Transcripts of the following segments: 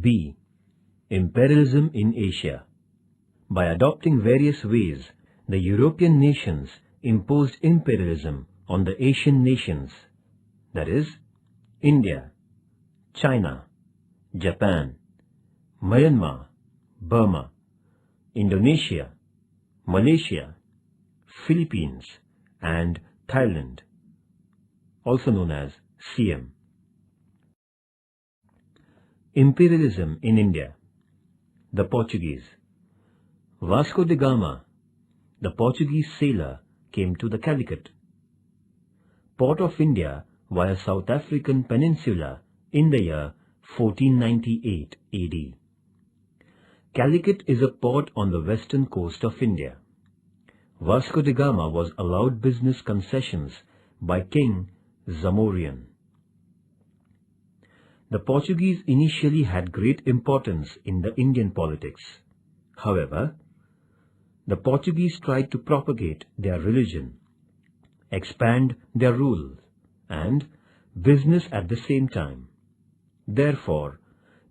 B. Imperialism in Asia. By adopting various ways, the European nations imposed imperialism on the Asian nations, that is, India, China, Japan, Myanmar, Burma, Indonesia, Malaysia, Philippines, and Thailand, also known as Siam. Imperialism in India. The Portuguese. Vasco da Gama, the Portuguese sailor, came to the Calicut, port of India, via South African peninsula in the year 1498 AD. Calicut is a port on the western coast of India. Vasco da Gama was allowed business concessions by King Zamorian. The Portuguese initially had great importance in the Indian politics. However, the Portuguese tried to propagate their religion, expand their rule, and business at the same time. Therefore,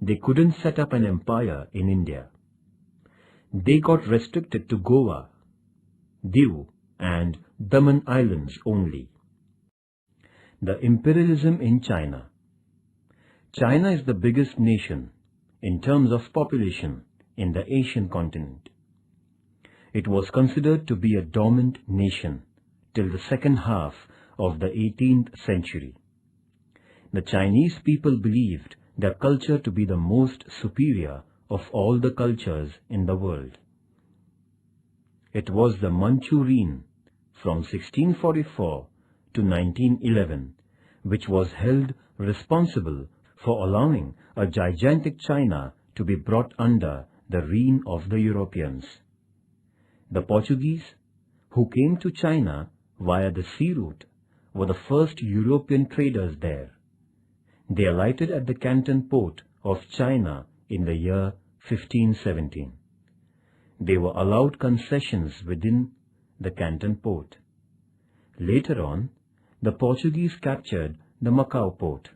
they couldn't set up an empire in India. They got restricted to Goa, Diu, and Daman Islands only. The imperialism in China. China is the biggest nation in terms of population in the Asian continent. It was considered to be a dominant nation till the second half of the 18th century. The Chinese people believed their culture to be the most superior of all the cultures in the world. It was the Manchurian from 1644 to 1911 which was held responsible for allowing a gigantic China to be brought under the reign of the Europeans. The Portuguese, who came to China via the sea route, were the first European traders there. They alighted at the Canton port of China in the year 1517. They were allowed concessions within the Canton port. Later on, the Portuguese captured the Macau port.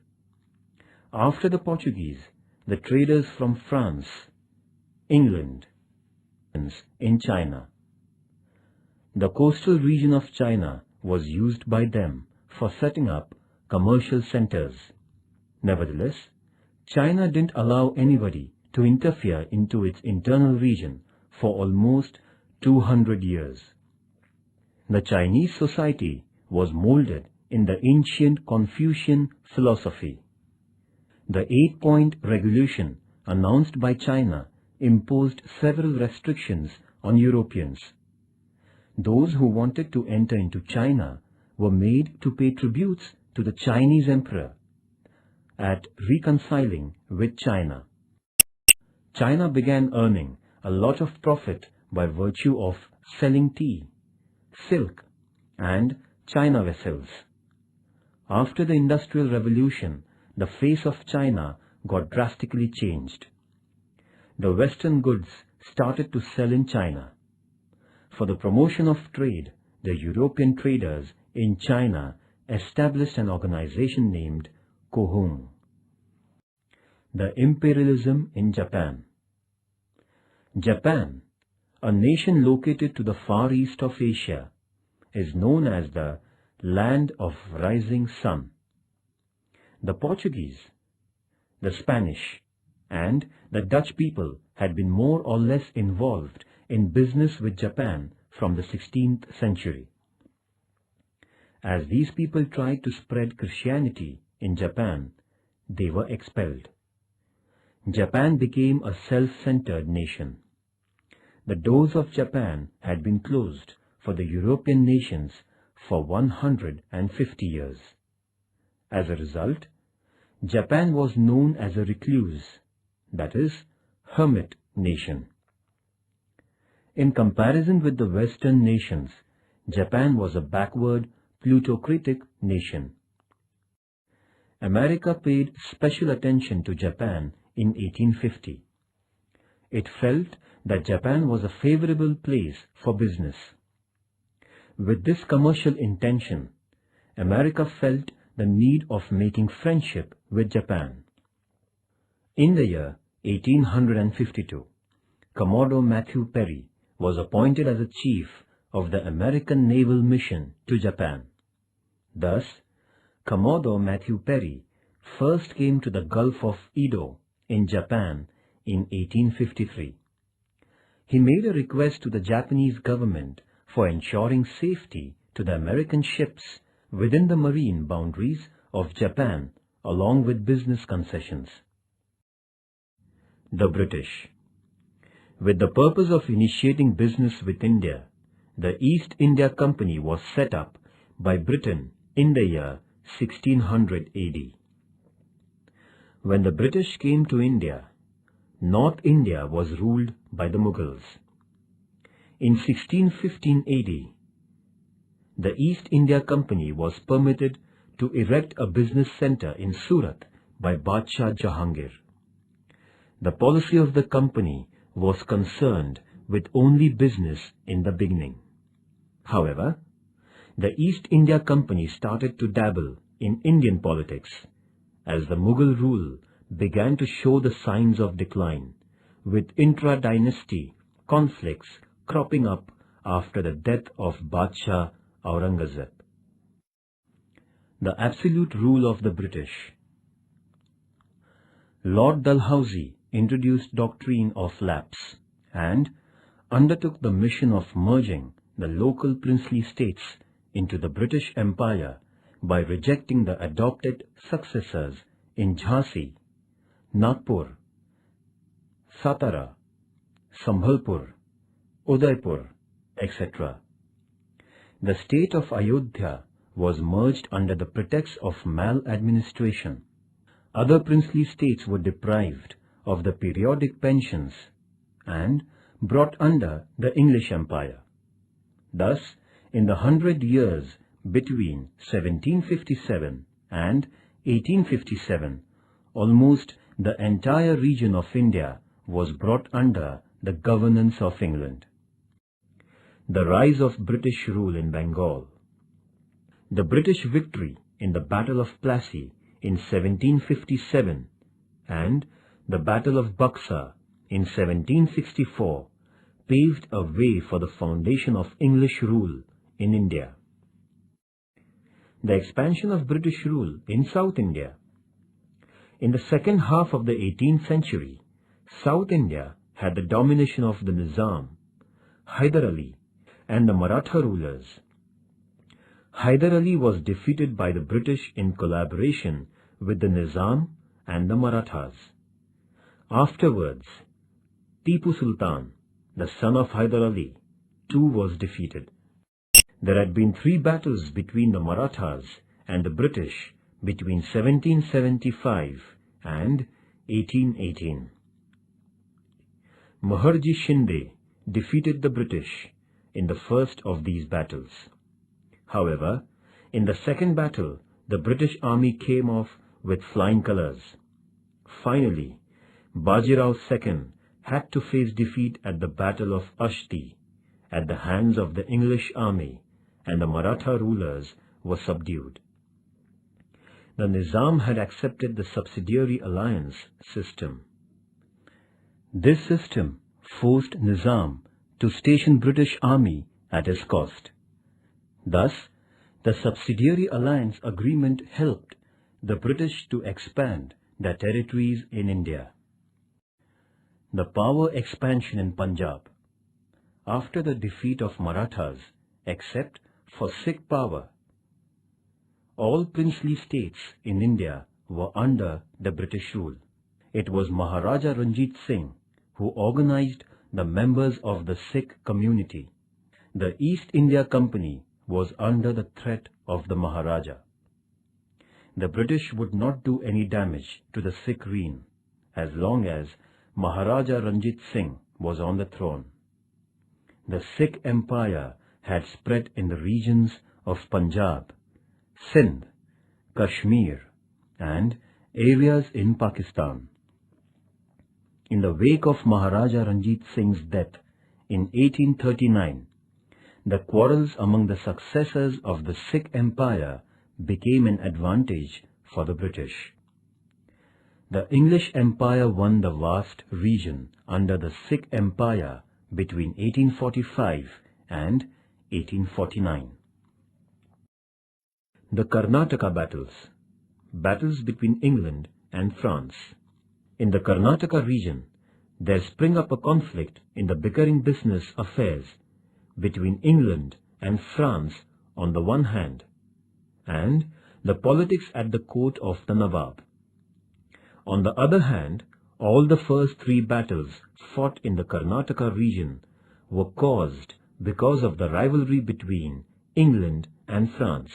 After the Portuguese, the traders from France, England, in China. The coastal region of China was used by them for setting up commercial centers. Nevertheless, China didn't allow anybody to interfere into its internal region for almost 200 years. The Chinese society was molded in the ancient Confucian philosophy. The 8-point regulation announced by China imposed several restrictions on Europeans. Those who wanted to enter into China were made to pay tributes to the Chinese emperor at reconciling with China. China began earning a lot of profit by virtue of selling tea, silk, and China vessels. After the Industrial Revolution, the face of China got drastically changed. The Western goods started to sell in China. For the promotion of trade, the European traders in China established an organization named Kohong. The imperialism in Japan. Japan, a nation located to the far east of Asia, is known as the Land of Rising Sun. The Portuguese, the Spanish, and the Dutch people had been more or less involved in business with Japan from the 16th century. As these people tried to spread Christianity in Japan, they were expelled. Japan became a self-centered nation. The doors of Japan had been closed for the European nations for 150 years. As a result, Japan was known as a recluse, that is, hermit nation. In comparison with the Western nations, Japan was a backward, plutocratic nation. America paid special attention to Japan in 1850. It felt that Japan was a favorable place for business. With this commercial intention, America felt the need of making friendship with Japan. In the year 1852, Commodore Matthew Perry was appointed as a chief of the American Naval Mission to Japan. Thus, Commodore Matthew Perry first came to the Gulf of Edo in Japan in 1853. He made a request to the Japanese government for ensuring safety to the American ships within the marine boundaries of Japan, along with business concessions. The British. With the purpose of initiating business with India, the East India Company was set up by Britain in the year 1600 AD. When the British came to India, North India was ruled by the Mughals. In 1615 AD, the East India Company was permitted to erect a business centre in Surat by Badshah Jahangir. The policy of the company was concerned with only business in the beginning. However, the East India Company started to dabble in Indian politics as the Mughal rule began to show the signs of decline, with intra-dynasty conflicts cropping up after the death of Badshah Aurangzeb. The absolute rule of the British. Lord Dalhousie introduced doctrine of lapse and undertook the mission of merging the local princely states into the British Empire by rejecting the adopted successors in Jhansi, Nagpur, Satara, Sambhalpur, Udaipur, etc. The state of Ayodhya was merged under the pretext of maladministration. Other princely states were deprived of the periodic pensions and brought under the English Empire. Thus, in the 100 years between 1757 and 1857, almost the entire region of India was brought under the governance of England. The rise of British rule in Bengal. The British victory in the Battle of Plassey in 1757 and the Battle of Buxar in 1764 paved a way for the foundation of English rule in India. The expansion of British rule in South India. In the second half of the 18th century, South India had the domination of the Nizam, Hyder Ali, and the Maratha rulers. Hyder Ali was defeated by the British in collaboration with the Nizam and the Marathas. Afterwards, Tipu Sultan, the son of Hyder Ali, too was defeated. There had been 3 battles between the Marathas and the British between 1775 and 1818. Maharji Shinde defeated the British in the first of these battles. However, in the second battle, the British army came off with flying colours. Finally, Bajirao II had to face defeat at the Battle of Ashti at the hands of the English army, and the Maratha rulers were subdued. The Nizam had accepted the subsidiary alliance system. This system forced Nizam to station British army at his cost. Thus, the subsidiary alliance agreement helped the British to expand their territories in India. The power expansion in Punjab. After the defeat of Marathas, except for Sikh power, all princely states in India were under the British rule. It was Maharaja Ranjit Singh who organized the members of the Sikh community. The East India Company was under the threat of the Maharaja. The British would not do any damage to the Sikh reign as long as Maharaja Ranjit Singh was on the throne. The Sikh Empire had spread in the regions of Punjab, Sindh, Kashmir, and areas in Pakistan. In the wake of Maharaja Ranjit Singh's death in 1839, the quarrels among the successors of the Sikh Empire became an advantage for the British. The English Empire won the vast region under the Sikh Empire between 1845 and 1849. The Karnataka battles, battles between England and France. In the Karnataka region, there sprang up a conflict in the bickering business affairs between England and France on the one hand, and the politics at the court of the Nawab. On the other hand, all the first three battles fought in the Karnataka region were caused because of the rivalry between England and France.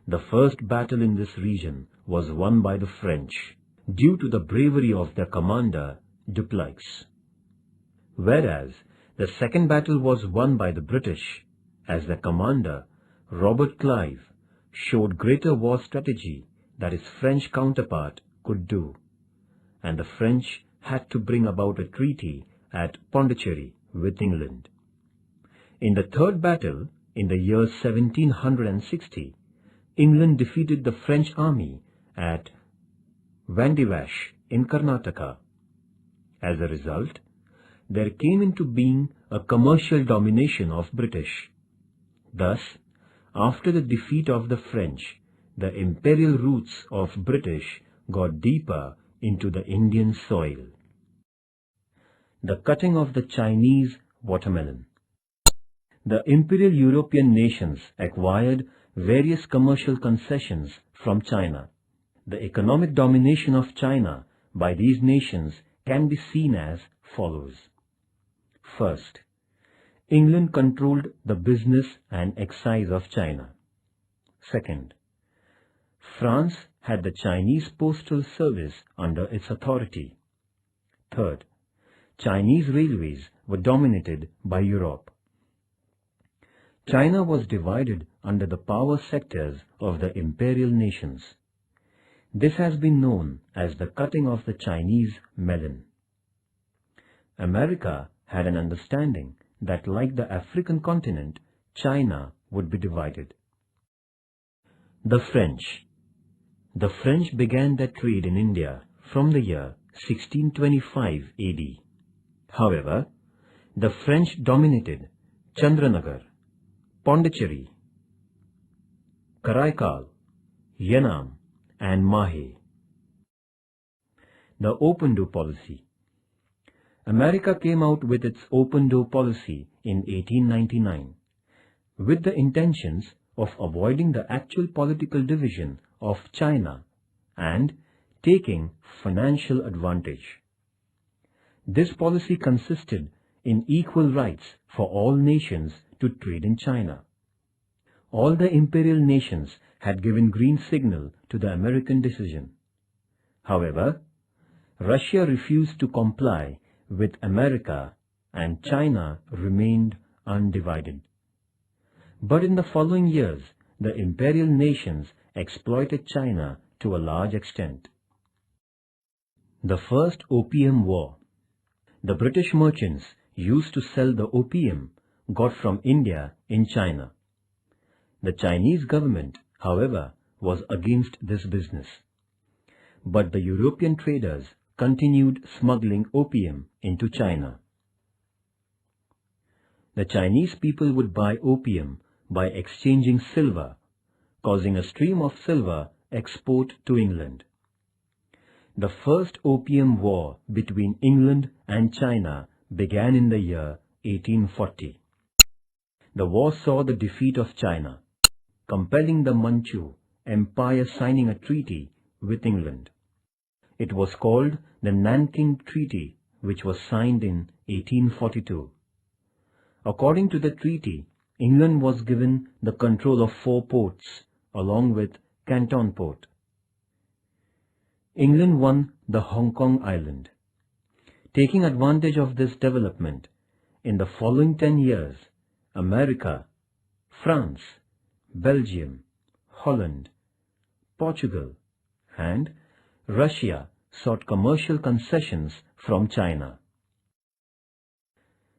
The first battle in this region was won by the French due to the bravery of their commander Dupleix, whereas the second battle was won by the British as their commander Robert Clive showed greater war strategy than his French counterpart could do, and the French had to bring about a treaty at Pondicherry with England. In the third battle, in the year 1760, England defeated the French army at Vandivash in Karnataka. As a result, there came into being a commercial domination of British. Thus, after the defeat of the French, the imperial roots of British got deeper into the Indian soil. The cutting of the Chinese watermelon. The imperial European nations acquired various commercial concessions from China. The economic domination of China by these nations can be seen as follows. First, England controlled the business and excise of China. Second, France had the Chinese postal service under its authority. Third, Chinese railways were dominated by Europe. China was divided under the power sectors of the imperial nations. This has been known as the cutting of the Chinese melon. America had an understanding that, like the African continent, China would be divided. The French. The French began their trade in India from the year 1625 AD. However, the French dominated Chandranagar, Pondicherry, Karaikal, Yanam, and Mahe. The Open Door Policy. America came out with its Open Door Policy in 1899 with the intentions of avoiding the actual political division of China and taking financial advantage. This policy consisted in equal rights for all nations to trade in China. All the imperial nations had given green signal to the American decision. However, Russia refused to comply with America and China remained undivided. But in the following years, the imperial nations exploited China to a large extent. The First Opium War. The British merchants used to sell the opium got from India in China. The Chinese government, however, was against this business. But the European traders continued smuggling opium into China. The Chinese people would buy opium by exchanging silver, causing a stream of silver export to England. The First Opium War between England and China began in the year 1840. The war saw the defeat of China, compelling the Manchu Empire signing a treaty with England. It was called the Nanking Treaty, which was signed in 1842. According to the treaty, England was given the control of 4 ports, along with Canton Port. England won the Hong Kong Island. Taking advantage of this development, in the following 10 years, America, France, Belgium, Holland, Portugal, and Russia sought commercial concessions from China.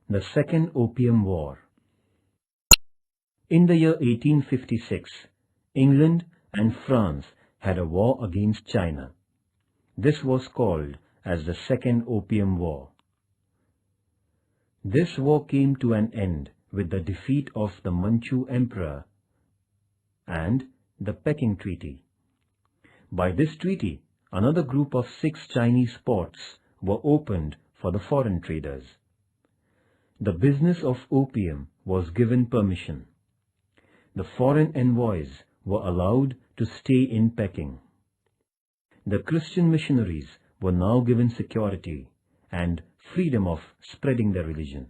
The Second Opium War. In the year 1856, England and France had a war against China. This was called as the Second Opium War. This war came to an end with the defeat of the Manchu Emperor and the Peking Treaty. By this treaty, another group of 6 Chinese ports were opened for the foreign traders. The business of opium was given permission. The foreign envoys were allowed to stay in Peking. The Christian missionaries were now given security and freedom of spreading their religion.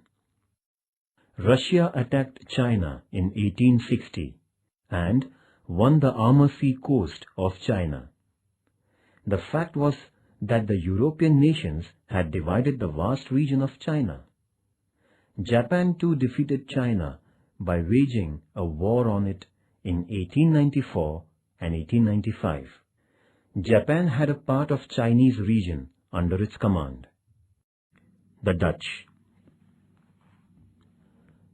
Russia attacked China in 1860 and won the Amur Sea coast of China. The fact was that the European nations had divided the vast region of China. Japan too defeated China by waging a war on it in 1894 and 1895. Japan had a part of Chinese region under its command. The Dutch.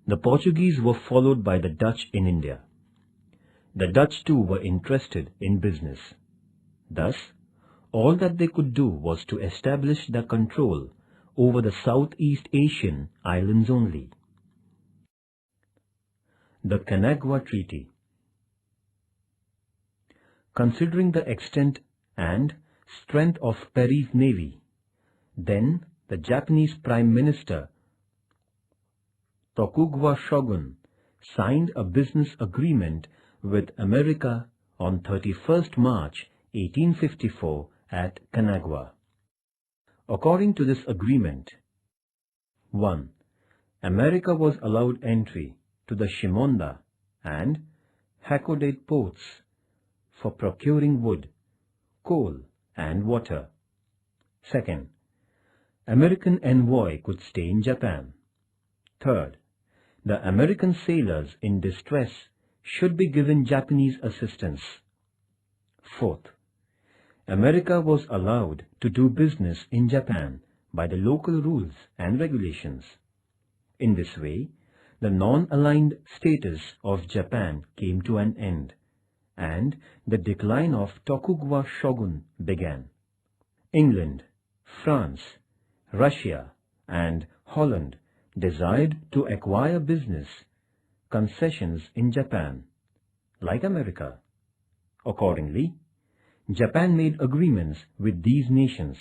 The Portuguese were followed by the Dutch in India. The Dutch too were interested in business. Thus, all that they could do was to establish their control over the Southeast Asian islands only. The Kanagawa Treaty. Considering the extent and strength of Perry's navy, then the Japanese Prime Minister Tokugawa Shogun signed a business agreement with America on 31st March 1854 at Kanagawa. According to this agreement, 1. America was allowed entry to the Shimonda and Hakodate ports for procuring wood, coal and water. 2. American envoy could stay in Japan. 3. The American sailors in distress should be given Japanese assistance. 4. America was allowed to do business in Japan by the local rules and regulations. In this way, the non-aligned status of Japan came to an end, and the decline of Tokugawa Shogun began. England, France, Russia, and Holland desired to acquire business concessions in Japan, like America. Accordingly, Japan made agreements with these nations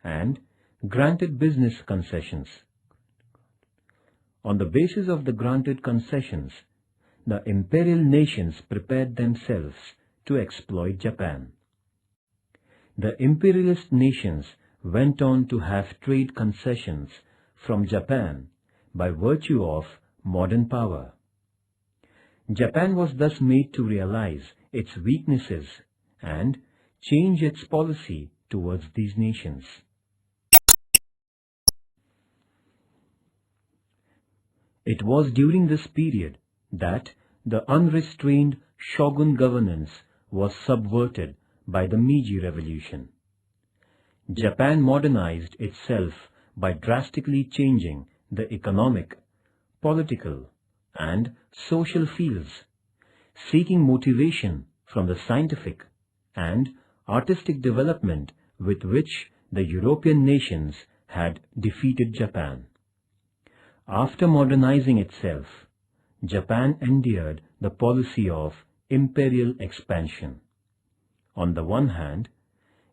and granted business concessions. On the basis of the granted concessions, the imperial nations prepared themselves to exploit Japan. The imperialist nations went on to have trade concessions from Japan by virtue of modern power. Japan was thus made to realize its weaknesses and change its policy towards these nations. It was during this period that the unrestrained shogun governance was subverted by the Meiji Revolution. Japan modernized itself by drastically changing the economic, political, and social fields, seeking motivation from the scientific and artistic development with which the European nations had defeated Japan. After modernizing itself, Japan endeared the policy of imperial expansion. On the one hand,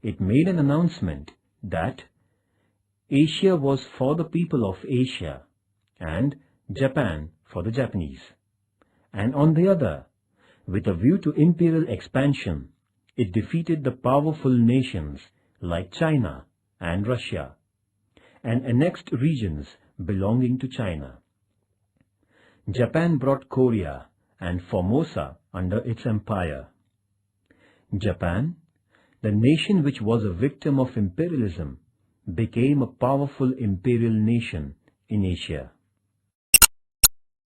it made an announcement that Asia was for the people of Asia and Japan for the Japanese. And on the other, with a view to imperial expansion, it defeated the powerful nations like China and Russia and annexed regions belonging to China. Japan brought Korea and Formosa under its empire. Japan, the nation which was a victim of imperialism, became a powerful imperial nation in Asia.